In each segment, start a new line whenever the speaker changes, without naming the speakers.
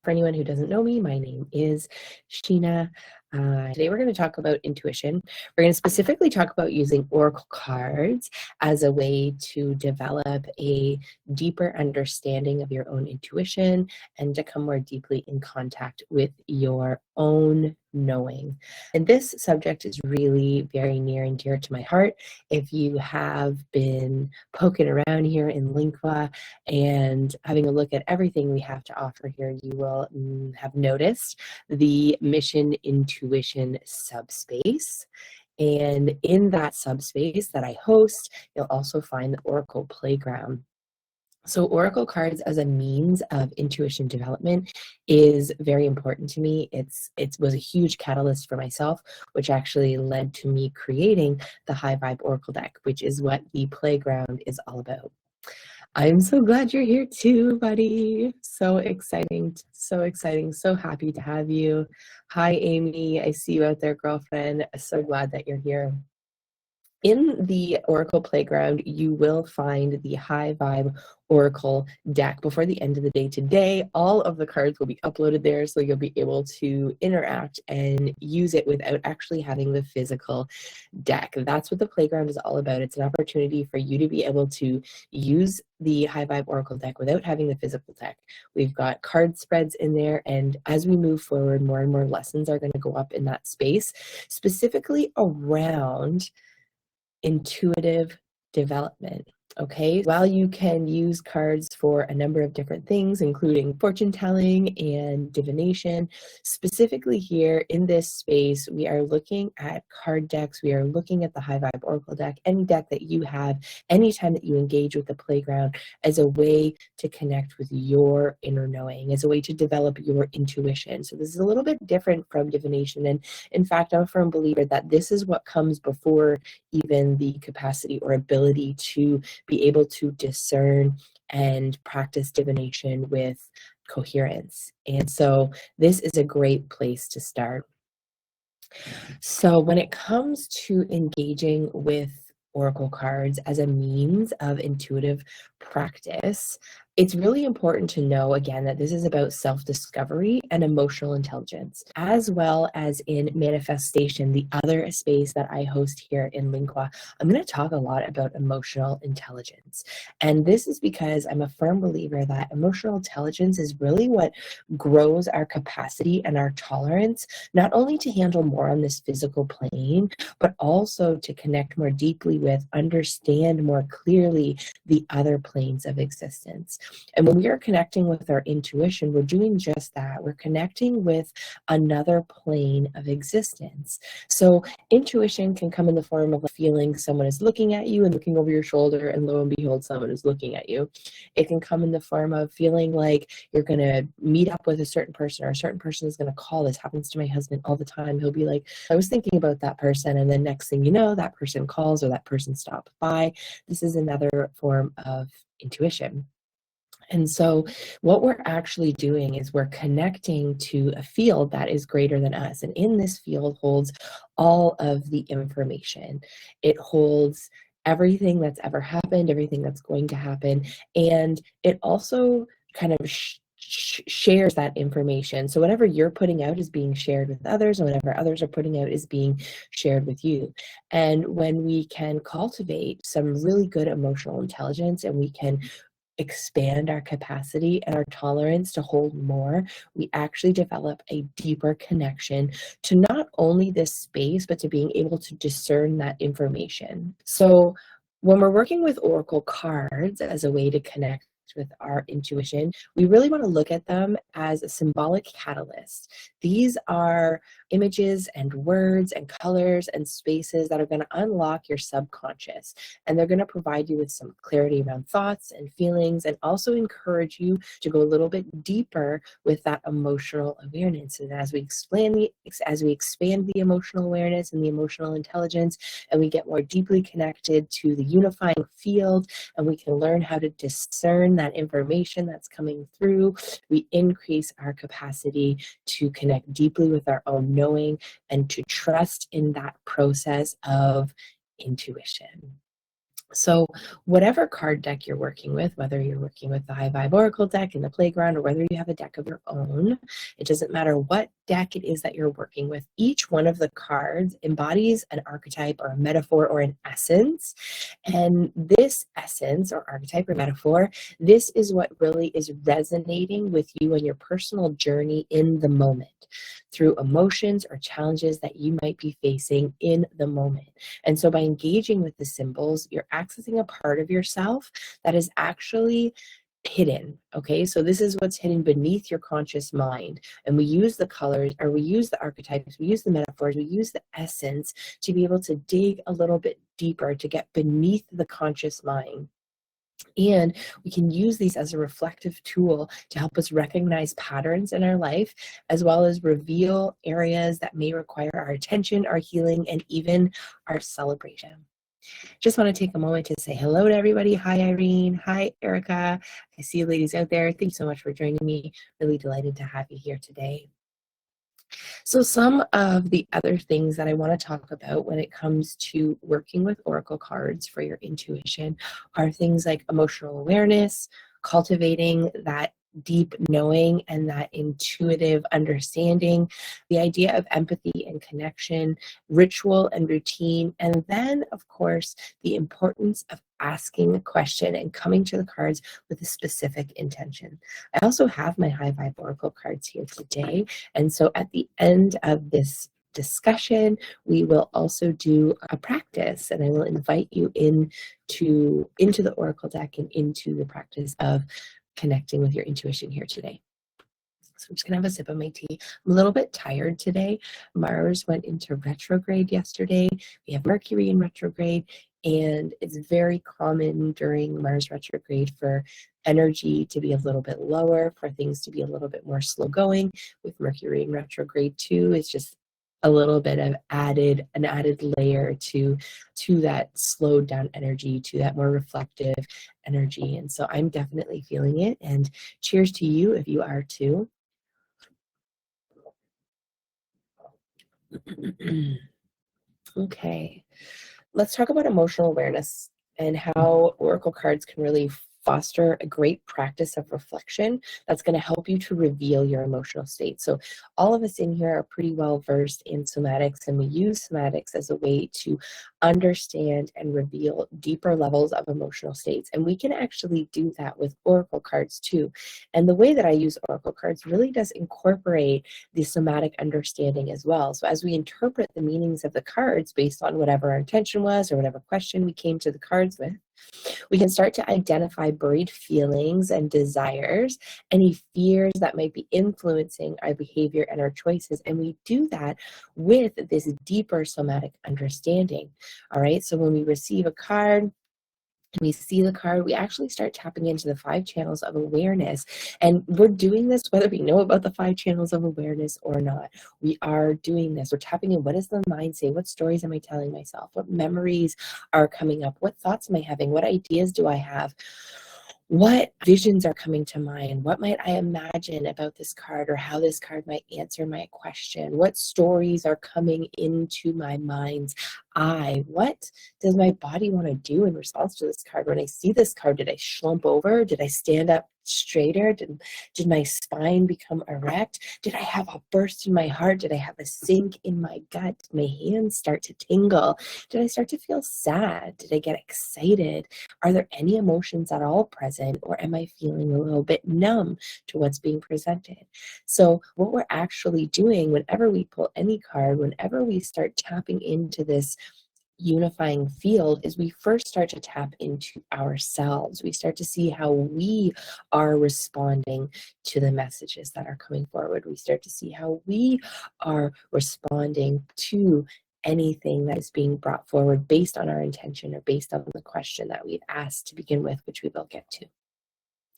For anyone who doesn't know me, my name is Sheina. Today we're going to talk about intuition. We're going to specifically talk about using oracle cards as a way to develop a deeper understanding of your own intuition and to come more deeply in contact with your own knowing. And this subject is really very near and dear to my heart. If you have been poking around here in Lingua and having a look at everything we have to offer here, you will have noticed the mission intuition subspace. And in that subspace that I host, you'll also find the Oracle Playground. So oracle cards as a means of intuition development is very important to me. It was a huge catalyst for myself, which actually led to me creating the High Vibe Oracle deck, which is what the playground is all about. I'm so glad you're here too, buddy. So exciting, so exciting, so happy to have you. Hi, Amy. I see you out there, girlfriend. So glad that you're here. In the Oracle Playground, you will find the High Vibe Oracle deck before the end of the day today. All of the cards will be uploaded there, so you'll be able to interact and use it without actually having the physical deck. That's what the Playground is all about. It's an opportunity for you to be able to use the High Vibe Oracle deck without having the physical deck. We've got card spreads in there, and as we move forward, more and more lessons are going to go up in that space, specifically around intuitive development. Okay, while you can use cards for a number of different things, including fortune telling and divination, specifically here in this space, we are looking at card decks. We are looking at the High Vibe Oracle deck, any deck that you have, anytime that you engage with the Playground, as a way to connect with your inner knowing, as a way to develop your intuition. So this is a little bit different from divination. And in fact, I'm a firm believer that this is what comes before even the capacity or ability to be able to discern and practice divination with coherence. And so this is a great place to start. So when it comes to engaging with oracle cards as a means of intuitive practice, it's really important to know, again, that this is about self-discovery and emotional intelligence, as well as in manifestation, the other space that I host here in Lingua. I'm going to talk a lot about emotional intelligence. And this is because I'm a firm believer that emotional intelligence is really what grows our capacity and our tolerance, not only to handle more on this physical plane, but also to connect more deeply with, understand more clearly the other planes of existence. And when we are connecting with our intuition, we're doing just that. We're connecting with another plane of existence. So intuition can come in the form of feeling someone is looking at you and looking over your shoulder, and lo and behold, someone is looking at you. It can come in the form of feeling like you're going to meet up with a certain person, or a certain person is going to call. This happens to my husband all the time. He'll be like, I was thinking about that person, and then next thing you know, that person calls or that person stopped by. This is another form of intuition. And so what we're actually doing is we're connecting to a field that is greater than us. And in this field holds all of the information. It holds everything that's ever happened, everything that's going to happen. And it also kind of shares that information. So whatever you're putting out is being shared with others, and whatever others are putting out is being shared with you. And when we can cultivate some really good emotional intelligence, and we can expand our capacity and our tolerance to hold more, we actually develop a deeper connection to not only this space, but to being able to discern that information. So when we're working with oracle cards as a way to connect with our intuition, we really want to look at them as a symbolic catalyst. These are images and words and colors and spaces that are going to unlock your subconscious, and they're going to provide you with some clarity around thoughts and feelings, and also encourage you to go a little bit deeper with that emotional awareness. And as we expand the emotional awareness and the emotional intelligence, and we get more deeply connected to the unifying field, and we can learn how to discern that information that's coming through, we increase our capacity to connect deeply with our own knowing and to trust in that process of intuition. So whatever card deck you're working with, whether you're working with the High Vibe Oracle deck in the playground or whether you have a deck of your own, it doesn't matter what deck it is that you're working with. Each one of the cards embodies an archetype or a metaphor or an essence. And this essence or archetype or metaphor, this is what really is resonating with you and your personal journey in the moment through emotions or challenges that you might be facing in the moment. And so by engaging with the symbols, you're accessing a part of yourself that is actually hidden. Okay, so this is what's hidden beneath your conscious mind. And we use the colors, or we use the archetypes, we use the metaphors, we use the essence to be able to dig a little bit deeper, to get beneath the conscious mind. And we can use these as a reflective tool to help us recognize patterns in our life, as well as reveal areas that may require our attention, our healing, and even our celebration. Just want to take a moment to say hello to everybody. Hi, Irene. Hi, Erica. I see you ladies out there. Thanks so much for joining me. Really delighted to have you here today. So some of the other things that I want to talk about when it comes to working with oracle cards for your intuition are things like emotional awareness, cultivating that deep knowing and that intuitive understanding, the idea of empathy and connection, ritual and routine, and then, of course, the importance of asking a question and coming to the cards with a specific intention. I also have my High Vibe Oracle cards here today. And so at the end of this discussion, we will also do a practice, and I will invite you into the Oracle deck and into the practice of connecting with your intuition here today. So I'm just going to have a sip of my tea. I'm a little bit tired today. Mars went into retrograde yesterday. We have Mercury in retrograde, and it's very common during Mars retrograde for energy to be a little bit lower, for things to be a little bit more slow going. With Mercury in retrograde too, it's just a little bit of an added layer to that slowed down energy, to that more reflective energy. And so I'm definitely feeling it. And cheers to you if you are too. Okay, let's talk about emotional awareness and how oracle cards can really foster a great practice of reflection that's going to help you to reveal your emotional state. So all of us in here are pretty well versed in somatics, and we use somatics as a way to understand and reveal deeper levels of emotional states. And we can actually do that with oracle cards too. And the way that I use oracle cards really does incorporate the somatic understanding as well. So as we interpret the meanings of the cards based on whatever our intention was or whatever question we came to the cards with, we can start to identify buried feelings and desires, any fears that might be influencing our behavior and our choices. And we do that with this deeper somatic understanding. All right. So when we receive a card, and we see the card, we actually start tapping into the 5 channels of awareness. And we're doing this whether we know about the 5 channels of awareness or not. We are doing this. We're tapping in. What does the mind say? What stories am I telling myself? What memories are coming up? What thoughts am I having? What ideas do I have? What visions are coming to mind? What might I imagine about this card, or how this card might answer my question? What stories are coming into my mind's eye? What does my body want to do in response to this card? When I see this card, did I slump over? Did I stand up straighter? Did my spine become erect? Did I have a burst in my heart? Did I have a sink in my gut? Did my hands start to tingle? Did I start to feel sad? Did I get excited? Are there any emotions at all present, or am I feeling a little bit numb to what's being presented? So what we're actually doing whenever we pull any card, whenever we start tapping into this unifying field, is we first start to tap into ourselves. We start to see how we are responding to the messages that are coming forward. We start to see how we are responding to anything that is being brought forward based on our intention or based on the question that we've asked to begin with, which we will get to.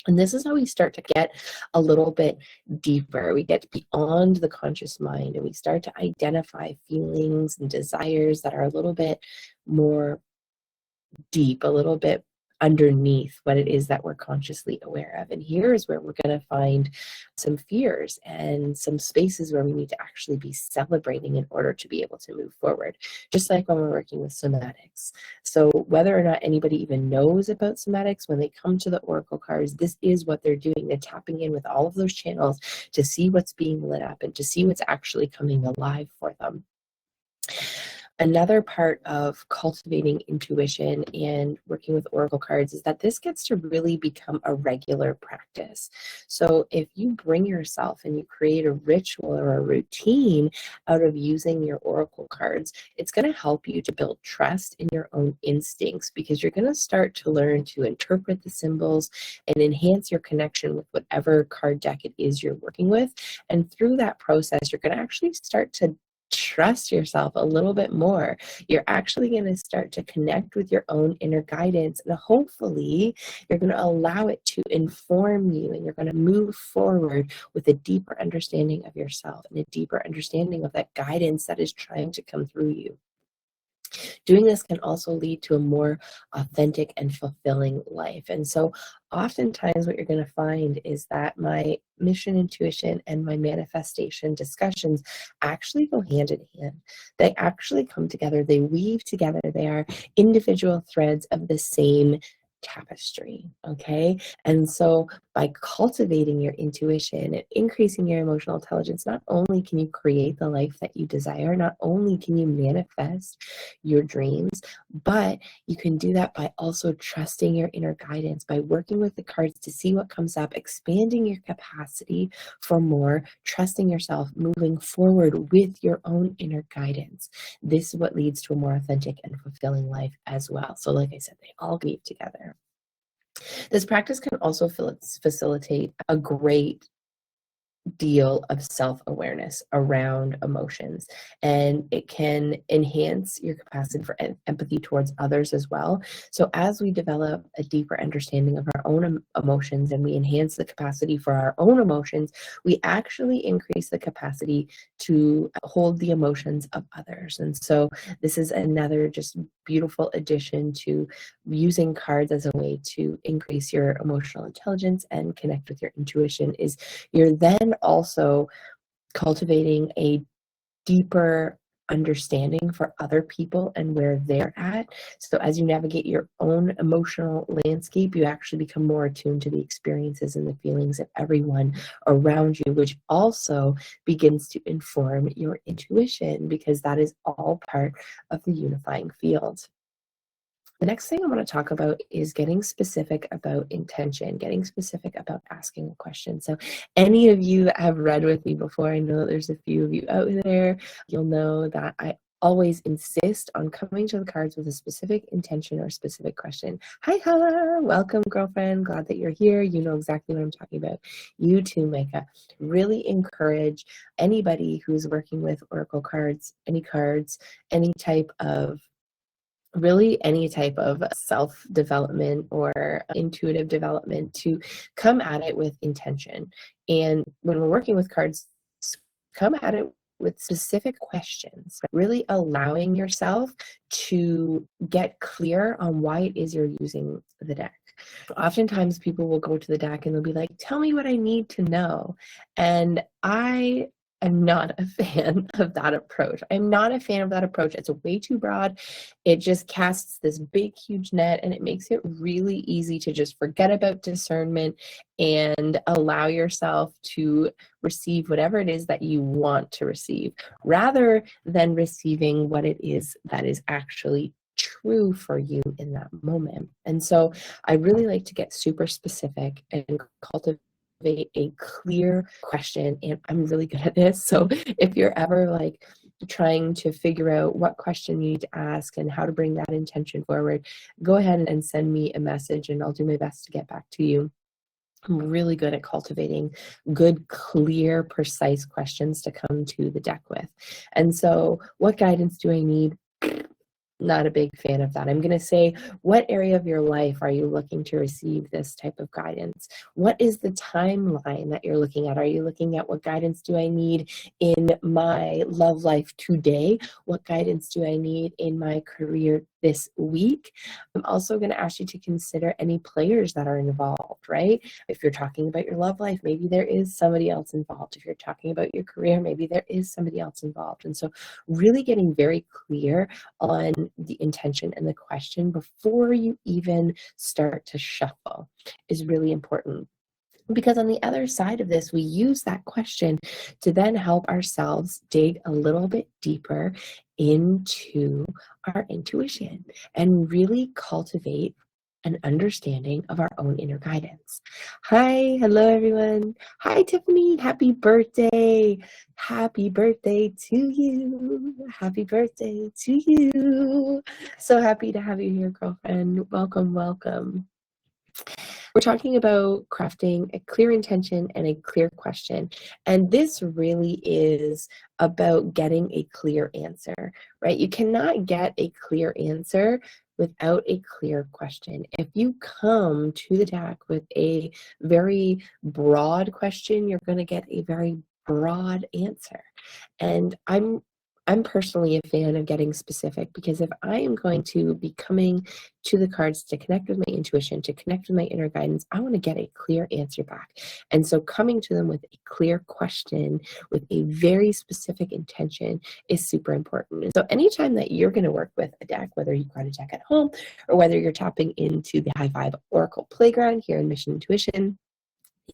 And this is how we start to get a little bit deeper. We get beyond the conscious mind, and we start to identify feelings and desires that are a little bit more deep, a little bit underneath what it is that we're consciously aware of. And here is where we're going to find some fears and some spaces where we need to actually be celebrating in order to be able to move forward, just like when we're working with somatics. So whether or not anybody even knows about somatics, when they come to the oracle cards, this is what they're doing. They're tapping in with all of those channels to see what's being lit up and to see what's actually coming alive for them. Another part of cultivating intuition and working with oracle cards is that this gets to really become a regular practice. So if you bring yourself and you create a ritual or a routine out of using your oracle cards, it's going to help you to build trust in your own instincts, because you're going to start to learn to interpret the symbols and enhance your connection with whatever card deck it is you're working with. And through that process, you're going to actually start to trust yourself a little bit more. You're actually going to start to connect with your own inner guidance, and hopefully you're going to allow it to inform you, and you're going to move forward with a deeper understanding of yourself and a deeper understanding of that guidance that is trying to come through you. Doing this can also lead to a more authentic and fulfilling life. And so oftentimes what you're going to find is that my mission intuition and my manifestation discussions actually go hand in hand. They actually come together, they weave together, they are individual threads of the same tapestry. Okay. And so by cultivating your intuition and increasing your emotional intelligence, not only can you create the life that you desire, not only can you manifest your dreams, but you can do that by also trusting your inner guidance, by working with the cards to see what comes up, expanding your capacity for more, trusting yourself, moving forward with your own inner guidance. This is what leads to a more authentic and fulfilling life as well. So like I said, they all weave together. This practice can also facilitate a great deal of self-awareness around emotions, and it can enhance your capacity for empathy towards others as well. So as we develop a deeper understanding of our own emotions and we enhance the capacity for our own emotions, we actually increase the capacity to hold the emotions of others. And so this is another just beautiful addition to using cards as a way to increase your emotional intelligence and connect with your intuition. Is you're then also cultivating a deeper understanding for other people and where they're at. So as you navigate your own emotional landscape, you actually become more attuned to the experiences and the feelings of everyone around you, which also begins to inform your intuition, because that is all part of the unifying field. The next thing I want to talk about is getting specific about intention, getting specific about asking a question. So any of you that have read with me before, I know that there's a few of you out there, you'll know that I always insist on coming to the cards with a specific intention or a specific question. Hi, Hella. Welcome, girlfriend. Glad that you're here. You know exactly what I'm talking about. You too, Micah. Really encourage anybody who's working with oracle cards, any type of really any type of self-development or intuitive development, to come at it with intention. And when we're working with cards, come at it with specific questions, really allowing yourself to get clear on why it is you're using the deck. Oftentimes people will go to the deck and they'll be like, tell me what I need to know. And I am not a fan of that approach. I'm not a fan of that approach. It's way too broad. It just casts this big, huge net, and it makes it really easy to just forget about discernment and allow yourself to receive whatever it is that you want to receive, rather than receiving what it is that is actually true for you in that moment. And so I really like to get super specific and cultivate a clear question, and I'm really good at this. So if you're ever like trying to figure out what question you need to ask and how to bring that intention forward, go ahead and send me a message and I'll do my best to get back to you. I'm really good at cultivating good, clear, precise questions to come to the deck with. And so what guidance do I need? Not a big fan of that. I'm going to say, what area of your life are you looking to receive this type of guidance? What is the timeline that you're looking at? Are you looking at what guidance do I need in my love life today? What guidance do I need in my career this week. I'm also going to ask you to consider any players that are involved, right? If you're talking about your love life, maybe there is somebody else involved. If you're talking about your career, maybe there is somebody else involved. And so really getting very clear on the intention and the question before you even start to shuffle is really important. Because on the other side of this, we use that question to then help ourselves dig a little bit deeper into our intuition and really cultivate an understanding of our own inner guidance. Hi, hello everyone. Hi Tiffany, happy birthday. Happy birthday to you. Happy birthday to you. So happy to have you here, girlfriend. Welcome, welcome. We're talking about crafting a clear intention and a clear question. And this really is about getting a clear answer, right? You cannot get a clear answer without a clear question. If you come to the deck with a very broad question, you're going to get a very broad answer. And I'm personally a fan of getting specific, because if I am going to be coming to the cards to connect with my intuition, to connect with my inner guidance, I want to get a clear answer back. And so coming to them with a clear question, with a very specific intention, is super important. And so anytime that you're going to work with a deck, whether you've got a deck at home or whether you're tapping into the High Vibe Oracle Playground here in Mission Intuition,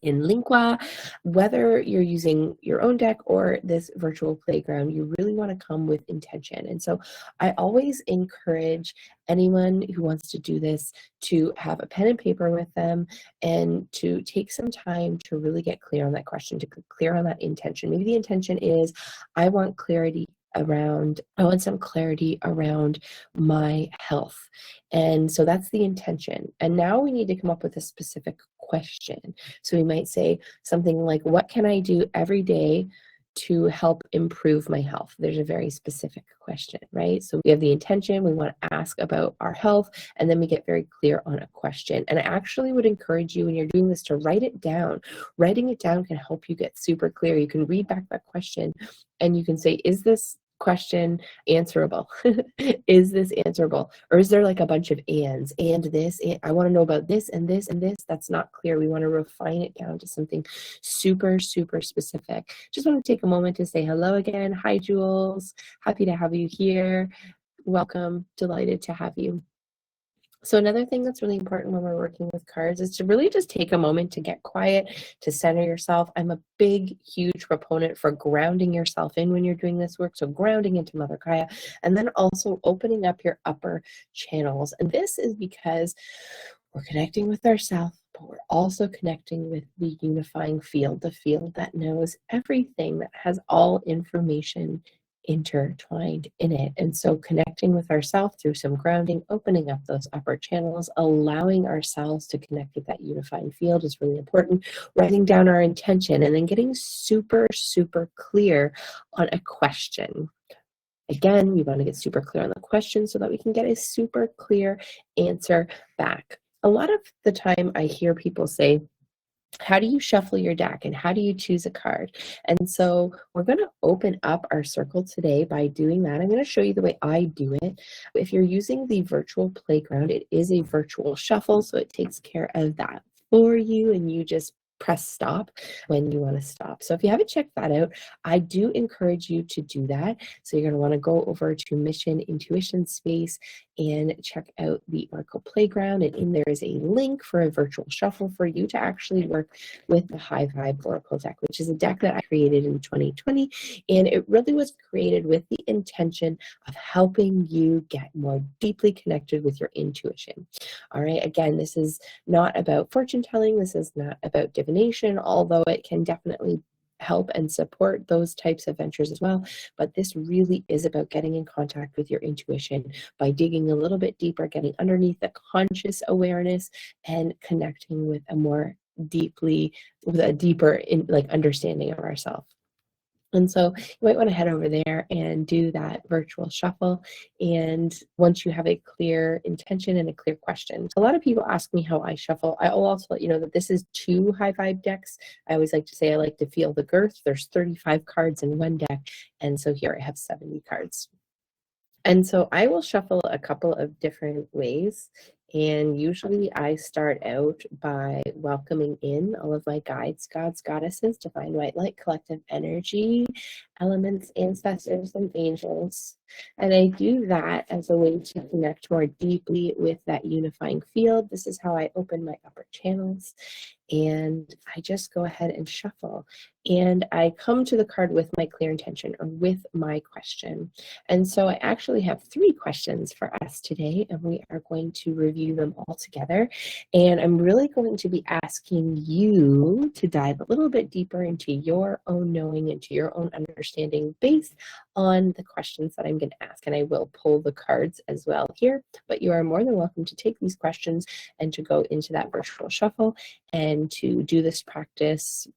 in Lingua, whether you're using your own deck or this virtual playground, you really want to come with intention. And so I always encourage anyone who wants to do this to have a pen and paper with them and to take some time to really get clear on that question, to get clear on that intention. Maybe the intention is, I want some clarity around my health. And so that's the intention. And now we need to come up with a specific question. So we might say something like, what can I do every day to help improve my health? There's a very specific question, right? So we have the intention, we want to ask about our health, and then we get very clear on a question. And I actually would encourage you, when you're doing this, to write it down. Writing it down can help you get super clear. You can read back that question and you can say, is this question answerable? Is this answerable? Or is there like a bunch of ands, and this, and I want to know about this and this and this? That's not clear. We want to refine it down to something super, super specific. Just want to take a moment to say hello again. Hi, Jules. Happy to have you here. Welcome. Delighted to have you. So another thing that's really important when we're working with cards is to really just take a moment to get quiet, to center yourself. I'm a big, huge proponent for grounding yourself in when you're doing this work. So grounding into Mother Gaia, and then also opening up your upper channels. And this is because we're connecting with ourselves, but we're also connecting with the unifying field, the field that knows everything, that has all information intertwined in it. And so connecting with ourselves through some grounding, opening up those upper channels, allowing ourselves to connect with that unifying field is really important. Writing down our intention and then getting super, super clear on a question. Again, we want to get super clear on the question so that we can get a super clear answer back. A lot of the time I hear people say, how do you shuffle your deck and how do you choose a card? And so we're going to open up our circle today by doing that. I'm going to show you the way I do it. If you're using the virtual playground, it is a virtual shuffle, so it takes care of that for you, and you just press stop when you want to stop. So if you haven't checked that out, I do encourage you to do that. So you're going to want to go over to Mission Intuition Space and check out the Oracle Playground. And in there is a link for a virtual shuffle for you to actually work with the High Vibe Oracle deck, which is a deck that I created in 2020. And it really was created with the intention of helping you get more deeply connected with your intuition. All right. Again, this is not about fortune telling. This is not about divination, although it can definitely help and support those types of ventures as well. But this really is about getting in contact with your intuition by digging a little bit deeper, getting underneath the conscious awareness and connecting with a deeper understanding of ourselves. And so you might want to head over there and do that virtual shuffle. And once you have a clear intention and a clear question, a lot of people ask me how I shuffle. I will also let you know that this is 2 high vibe decks. I always like to say I like to feel the girth. There's 35 cards in one deck. And so here I have 70 cards. And so I will shuffle a couple of different ways. And usually I start out by welcoming in all of my guides, gods, goddesses, divine white light, collective energy, elements, ancestors, and angels. And I do that as a way to connect more deeply with that unifying field. This is how I open my upper channels. And I just go ahead and shuffle. And I come to the card with my clear intention or with my question. And so I actually have 3 questions for us today, and we are going to review them all together. And I'm really going to be asking you to dive a little bit deeper into your own knowing, into your own understanding based on the questions that I'm going to ask. And I will pull the cards as well here, but you are more than welcome to take these questions and to go into that virtual shuffle and to do this practice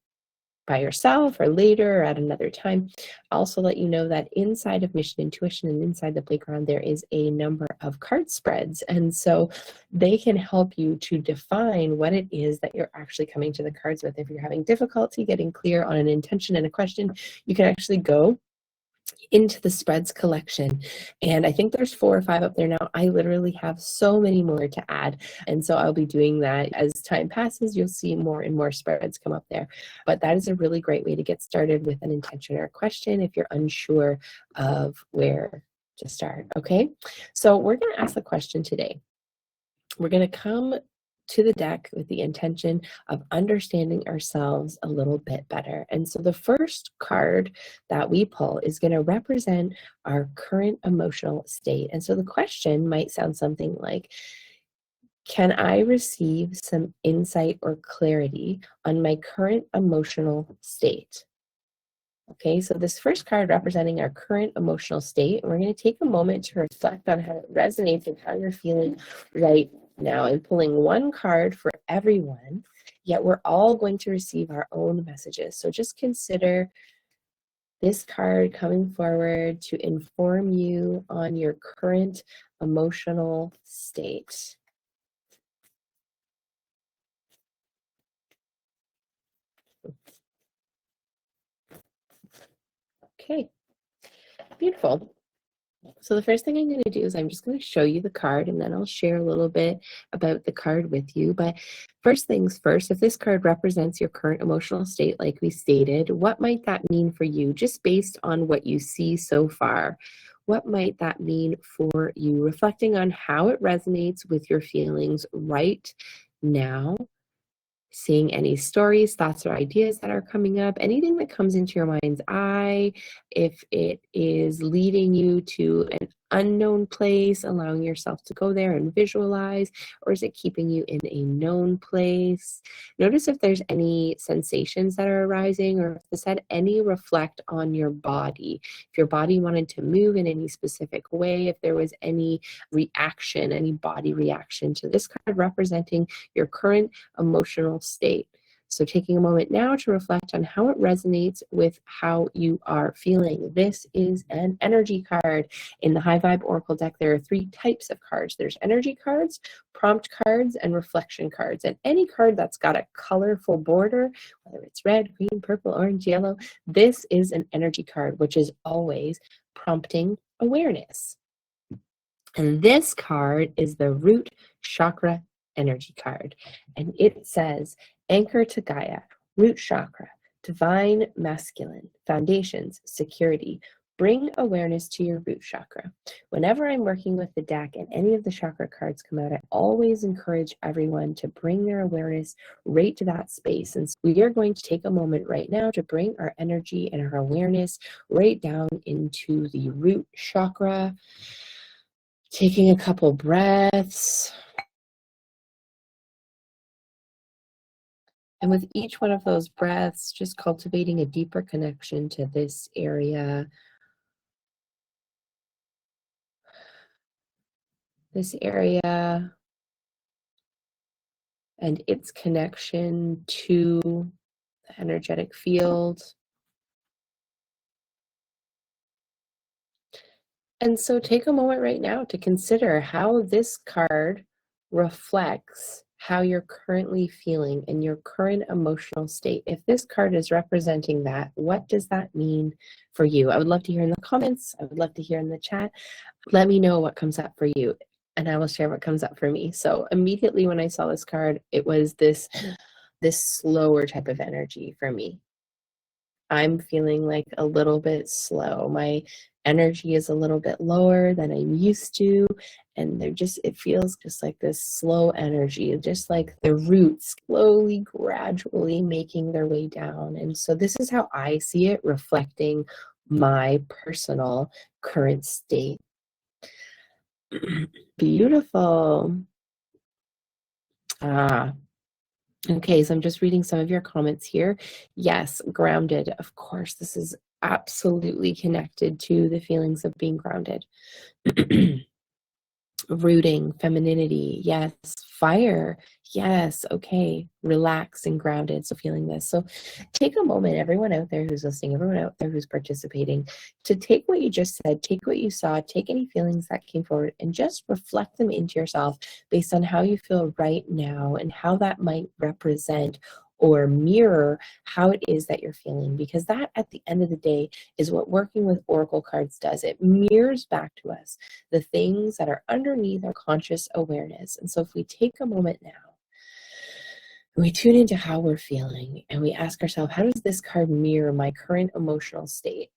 by yourself or later or at another time. I'll also let you know that inside of Mission Intuition and inside the playground, there is a number of card spreads. And so they can help you to define what it is that you're actually coming to the cards with. If you're having difficulty getting clear on an intention and a question, you can actually go into the spreads collection. And I think there's 4 or 5 up there now. I literally have so many more to add. And so I'll be doing that as time passes. You'll see more and more spreads come up there. But that is a really great way to get started with an intention or a question if you're unsure of where to start. Okay, so we're going to ask the question today. We're going to come to the deck with the intention of understanding ourselves a little bit better. And so the first card that we pull is going to represent our current emotional state. And so the question might sound something like, can I receive some insight or clarity on my current emotional state? Okay, so this first card representing our current emotional state, we're going to take a moment to reflect on how it resonates and how you're feeling right now. I'm pulling one card for everyone, yet we're all going to receive our own messages. So just consider this card coming forward to inform you on your current emotional state. Okay, beautiful. So the first thing I'm going to do is I'm just going to show you the card, and then I'll share a little bit about the card with you. But first things first, if this card represents your current emotional state, like we stated, what might that mean for you just based on what you see so far? What might that mean for you? Reflecting on how it resonates with your feelings right now, seeing any stories, thoughts, or ideas that are coming up, anything that comes into your mind's eye, if it is leading you to an unknown place, allowing yourself to go there and visualize, or is it keeping you in a known place? Notice if there's any sensations that are arising, or if this had any reflect on your body. If your body wanted to move in any specific way, if there was any reaction, any body reaction to this card representing your current emotional state. So taking a moment now to reflect on how it resonates with how you are feeling. This is an energy card. In the High Vibe Oracle deck, there are 3 types of cards. There's energy cards, prompt cards, and reflection cards. And any card that's got a colorful border, whether it's red, green, purple, orange, yellow, this is an energy card, which is always prompting awareness. And this card is the root chakra energy card. And it says, anchor to Gaia, root chakra, divine masculine, foundations, security. Bring awareness to your root chakra. Whenever I'm working with the deck and any of the chakra cards come out, I always encourage everyone to bring their awareness right to that space. And so we are going to take a moment right now to bring our energy and our awareness right down into the root chakra. Taking a couple breaths. And with each one of those breaths, just cultivating a deeper connection to this area. This area and its connection to the energetic field. And so take a moment right now to consider how this card reflects how you're currently feeling in your current emotional state. If this card is representing that, what does that mean for you? I would love to hear in the comments. I would love to hear in the chat. Let me know what comes up for you, and I will share what comes up for me. So immediately when I saw this card, it was this slower type of energy for me. I'm feeling like a little bit slow. My energy is a little bit lower than I'm used to. And it feels just like this slow energy, just like the roots slowly, gradually making their way down. And so this is how I see it reflecting my personal current state. Beautiful. Okay, so I'm just reading some of your comments here. Yes, grounded. Of course, this is absolutely connected to the feelings of being grounded. Rooting, femininity, yes. Fire, yes. Okay, relaxed and grounded. So feeling this. So take a moment, everyone out there who's listening, everyone out there who's participating, to take what you just said, take what you saw, take any feelings that came forward, and just reflect them into yourself based on how you feel right now and how that might represent or mirror how it is that you're feeling, because that at the end of the day is what working with oracle cards does. It mirrors back to us the things that are underneath our conscious awareness. And so if we take a moment now, we tune into how we're feeling and we ask ourselves, how does this card mirror my current emotional state?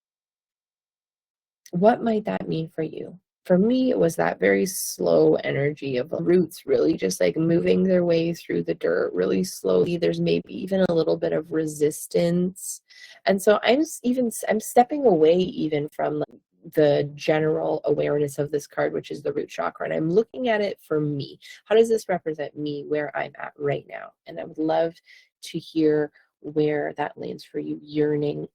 What might that mean for you? For me, it was that very slow energy of roots really just like moving their way through the dirt really slowly. There's maybe even a little bit of resistance. And so I'm stepping away even from the general awareness of this card, which is the root chakra. And I'm looking at it for me. How does this represent me where I'm at right now? And I would love to hear where that lands for you. Yearning.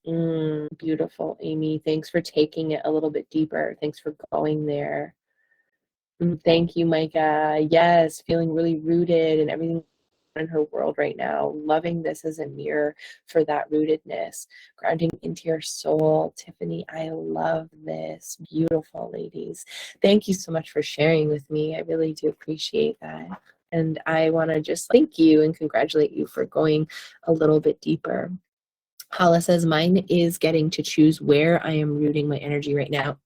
Beautiful, Amy. Thanks for taking it a little bit deeper. Thanks for going there. Thank you, Micah. Yes, feeling really rooted and everything in her world right now. Loving this as a mirror for that rootedness. Grounding into your soul. Tiffany, I love this. Beautiful, ladies. Thank you so much for sharing with me. I really do appreciate that. And I want to just thank you and congratulate you for going a little bit deeper. Hala says, mine is getting to choose where I am rooting my energy right now.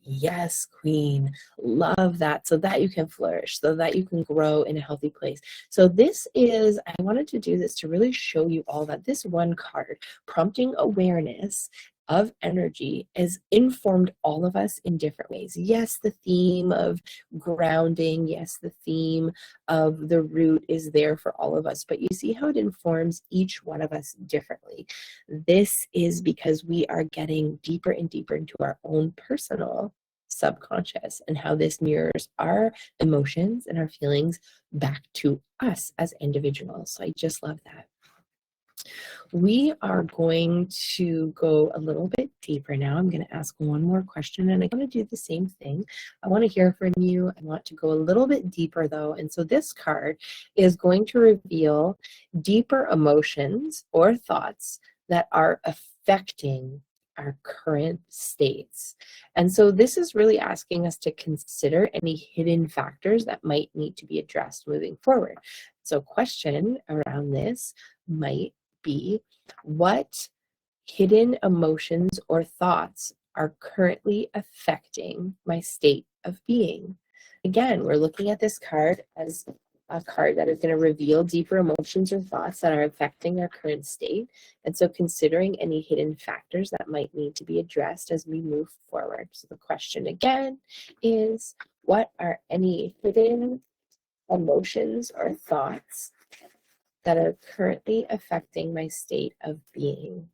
Yes, queen. Love that. So that you can flourish, so that you can grow in a healthy place. So I wanted to do this to really show you all that this one card, prompting awareness of energy, has informed all of us in different ways. Yes, the theme of grounding, yes, the theme of the root is there for all of us, but you see how it informs each one of us differently. This is because we are getting deeper and deeper into our own personal subconscious and how this mirrors our emotions and our feelings back to us as individuals. So I just love that. We are going to go a little bit deeper now. I'm going to ask one more question, and I'm going to do the same thing. I want to hear from you. I want to go a little bit deeper, though. And so this card is going to reveal deeper emotions or thoughts that are affecting our current states. And so this is really asking us to consider any hidden factors that might need to be addressed moving forward. So question around this might be, what hidden emotions or thoughts are currently affecting my state of being? Again, we're looking at this card as a card that is going to reveal deeper emotions or thoughts that are affecting our current state. And so considering any hidden factors that might need to be addressed as we move forward. So the question again is, what are any hidden emotions or thoughts that are currently affecting my state of being?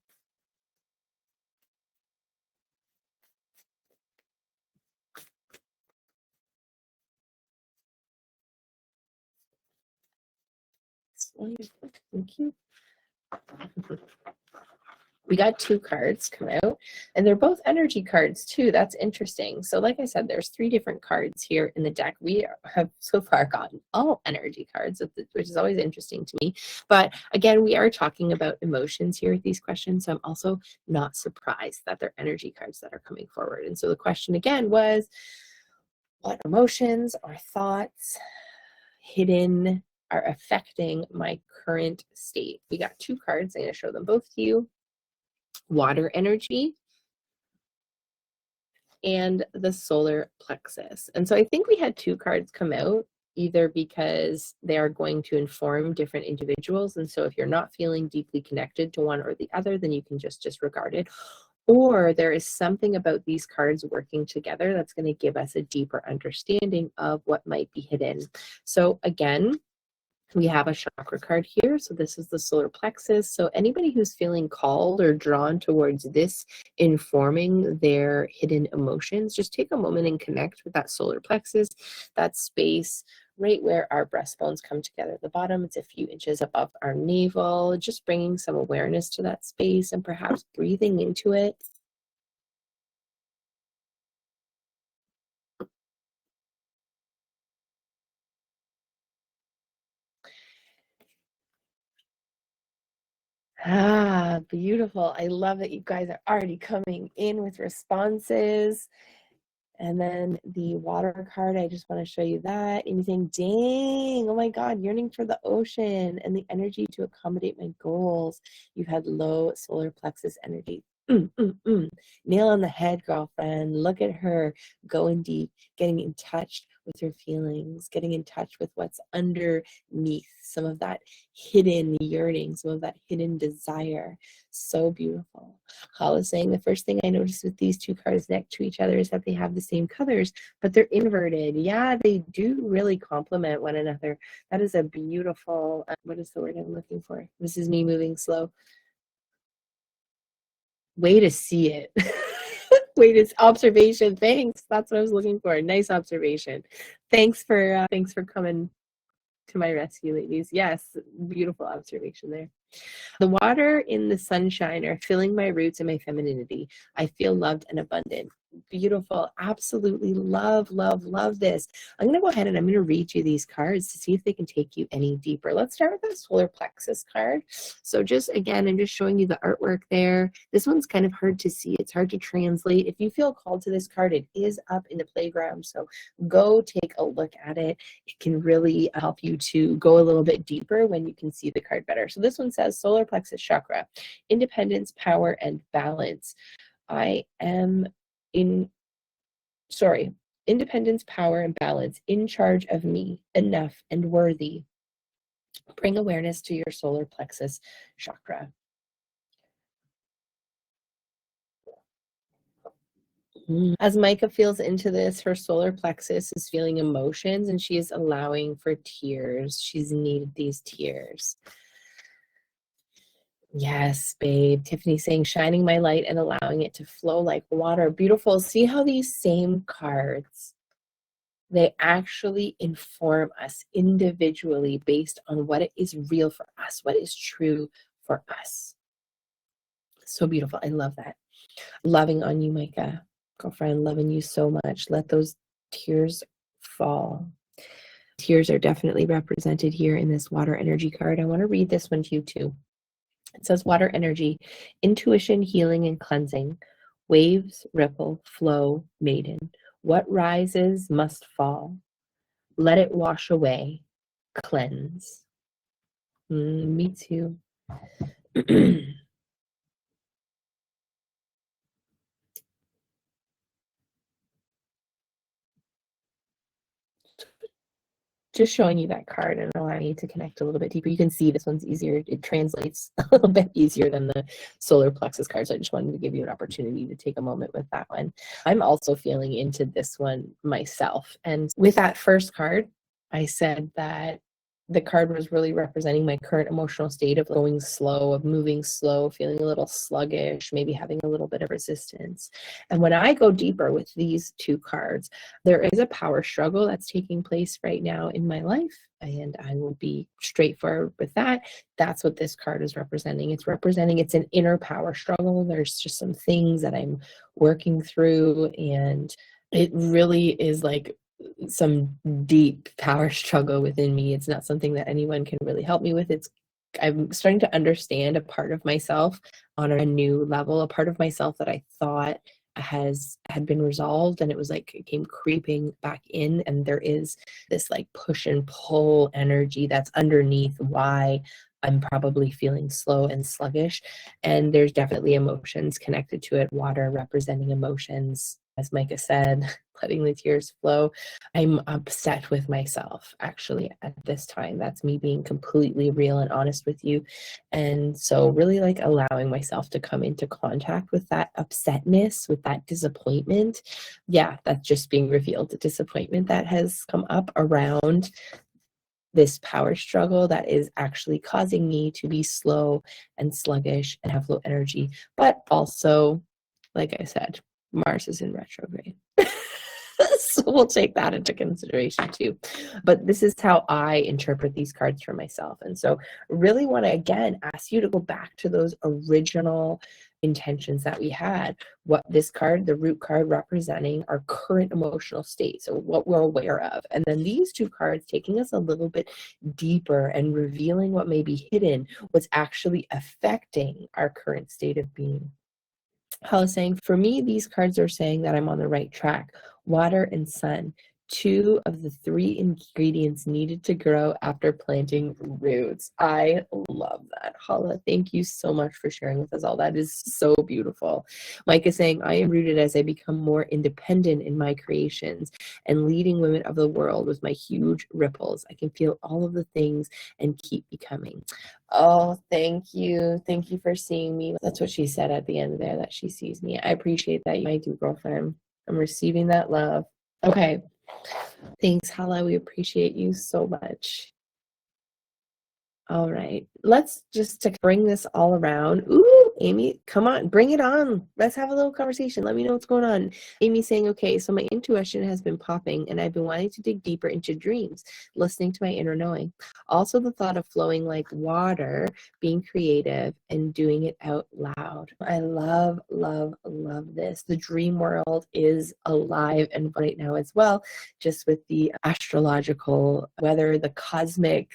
Thank you. We got two cards come out, and they're both energy cards too. That's interesting. So like I said, there's three different cards here in the deck. We have so far gotten all energy cards, which is always interesting to me. But again, we are talking about emotions here with these questions, so I'm also not surprised that they're energy cards that are coming forward. And so the question again was, what emotions or thoughts, hidden, are affecting my current state. We got 2 cards. I'm going to show them both to you. Water energy and the solar plexus. And so I think we had 2 cards come out, either because they are going to inform different individuals. And so if you're not feeling deeply connected to one or the other, then you can just disregard it. Or there is something about these cards working together that's going to give us a deeper understanding of what might be hidden. So again, we have a chakra card here. So this is the solar plexus. So anybody who's feeling called or drawn towards this informing their hidden emotions, just take a moment and connect with that solar plexus, that space right where our breastbones come together at the bottom. It's a few inches above our navel, just bringing some awareness to that space and perhaps breathing into it. Ah, beautiful. I love that you guys are already coming in with responses. And then the water card, I just want to show you that. And you think, dang, oh my God, yearning for the ocean and the energy to accommodate my goals. You've had low solar plexus energy. Nail on the head, girlfriend. Look at her going deep, getting in touch with her feelings, getting in touch with what's underneath some of that hidden yearning, some of that hidden desire. So beautiful. Hal is saying the first thing I noticed with these 2 cards next to each other is that they have the same colors, but they're inverted. Yeah, they do really complement one another. That is a beautiful, what is the word I'm looking for? This is me moving slow. Way to see it. Wait, it's observation. Thanks. That's what I was looking for. Nice observation. Thanks for coming to my rescue, ladies. Yes, beautiful observation there. The water in the sunshine are filling my roots and my femininity. I feel loved and abundant. Beautiful. Absolutely love, love, love this. I'm going to go ahead and I'm going to read you these cards to see if they can take you any deeper. Let's start with the solar plexus card. So just again, I'm just showing you the artwork there. This one's kind of hard to see. It's hard to translate. If you feel called to this card, it is up in the playground. So go take a look at it. It can really help you to go a little bit deeper when you can see the card better. So this one says solar plexus chakra, independence, power, and balance. I am independence, power, and balance, in charge of me, enough, and worthy. Bring awareness to your solar plexus chakra. As Micah feels into this, her solar plexus is feeling emotions and she is allowing for tears. She's needed these tears. Yes, babe. Tiffany saying, shining my light and allowing it to flow like water. Beautiful. See how these same cards, they actually inform us individually based on what it is real for us, what is true for us. So beautiful. I love that. Loving on you, Micah. Girlfriend, loving you so much. Let those tears fall. Tears are definitely represented here in this water energy card. I want to read this one to you too. It says water energy, intuition, healing, and cleansing. Waves, ripple, flow, maiden. What rises must fall. Let it wash away. Cleanse. Me too. Just showing you that card and allowing you to connect a little bit deeper. You can see this one's easier. It translates a little bit easier than the solar plexus card. So I just wanted to give you an opportunity to take a moment with that one. I'm also feeling into this one myself. And with that first card, I said that the card was really representing my current emotional state of going slow, of moving slow, feeling a little sluggish, maybe having a little bit of resistance. And when I go deeper with these 2 cards, there is a power struggle that's taking place right now in my life. And I will be straightforward with that. That's what this card is representing. It's an inner power struggle. There's just some things that I'm working through, and it really is like some deep power struggle within me. It's not something that anyone can really help me with. I'm starting to understand a part of myself on a new level, a part of myself that I thought had been resolved, and it was like it came creeping back in, and there is this like push and pull energy that's underneath why I'm probably feeling slow and sluggish. And there's definitely emotions connected to it. Water representing emotions, as Micah said, letting the tears flow. I'm upset with myself actually at this time. That's me being completely real and honest with you. And so really like allowing myself to come into contact with that upsetness, with that disappointment. Yeah, that's just being revealed, the disappointment that has come up around this power struggle that is actually causing me to be slow and sluggish and have low energy. But also, like I said, Mars is in retrograde. So we'll take that into consideration too. But this is how I interpret these cards for myself. And so really want to again ask you to go back to those original intentions that we had. What this card, the root card, representing our current emotional state, so what we're aware of. And then these two cards taking us a little bit deeper and revealing what may be hidden, what's actually affecting our current state of being. I was saying, for me, these cards are saying that I'm on the right track. Water and sun, two of the three ingredients needed to grow after planting roots. I love that. Hala, thank you so much for sharing with us all. That is so beautiful. Mike is saying, I am rooted as I become more independent in my creations and leading women of the world with my huge ripples. I can feel all of the things and keep becoming. Oh, thank you. Thank you for seeing me. That's what she said at the end there, that she sees me. I appreciate that. I do, girlfriend. I'm receiving that love. Okay. Thanks, Hala. We appreciate you so much. All right. Let's just to bring this all around. Ooh, Amy, come on, bring it on. Let's have a little conversation. Let me know what's going on. Amy saying, okay, so my intuition has been popping and I've been wanting to dig deeper into dreams, listening to my inner knowing. Also the thought of flowing like water, being creative and doing it out loud. I love, love, love this. The dream world is alive and right now as well, just with the astrological weather, the cosmic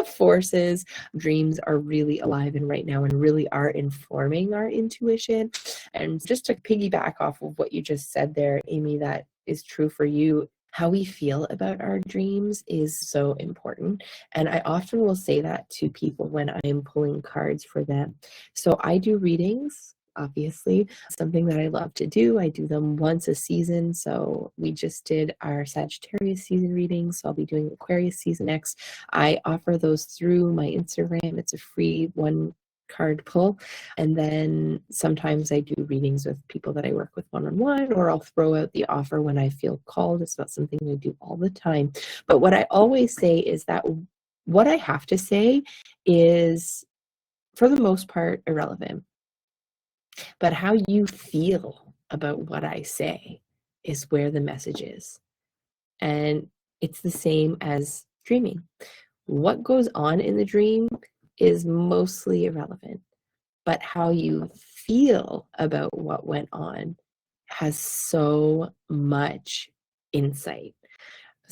forces. Dreams are really alive and right now and really are informing our intuition. And just to piggyback off of what you just said there, Amy, that is true for you. How we feel about our dreams is so important. And I often will say that to people when I am pulling cards for them. So I do readings, obviously, something that I love to do. I do them once a season. So we just did our Sagittarius season reading. So I'll be doing Aquarius season next. I offer those through my Instagram. It's a free one card pull. And then sometimes I do readings with people that I work with one-on-one, or I'll throw out the offer when I feel called. It's not something I do all the time. But what I always say is that what I have to say is, for the most part, irrelevant. But how you feel about what I say is where the message is. And it's the same as dreaming. What goes on in the dream is mostly irrelevant, but how you feel about what went on has so much insight.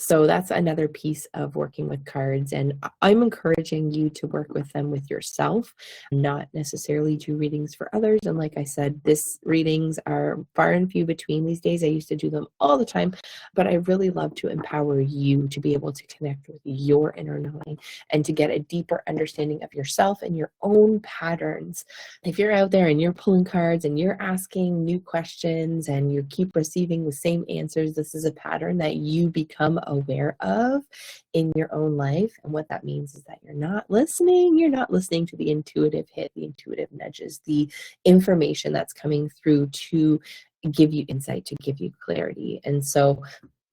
So that's another piece of working with cards. And I'm encouraging you to work with them with yourself, not necessarily do readings for others. And like I said, this readings are far and few between these days. I used to do them all the time, but I really love to empower you to be able to connect with your inner knowing and to get a deeper understanding of yourself and your own patterns. If you're out there and you're pulling cards and you're asking new questions and you keep receiving the same answers, this is a pattern that you become aware of in your own life. And what that means is that you're not listening to the intuitive hit, the intuitive nudges, the information that's coming through to give you insight, to give you clarity. And so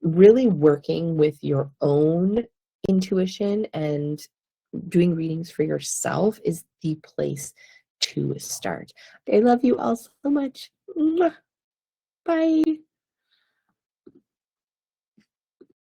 really working with your own intuition and doing readings for yourself is the place to start. I love you all so much. Bye.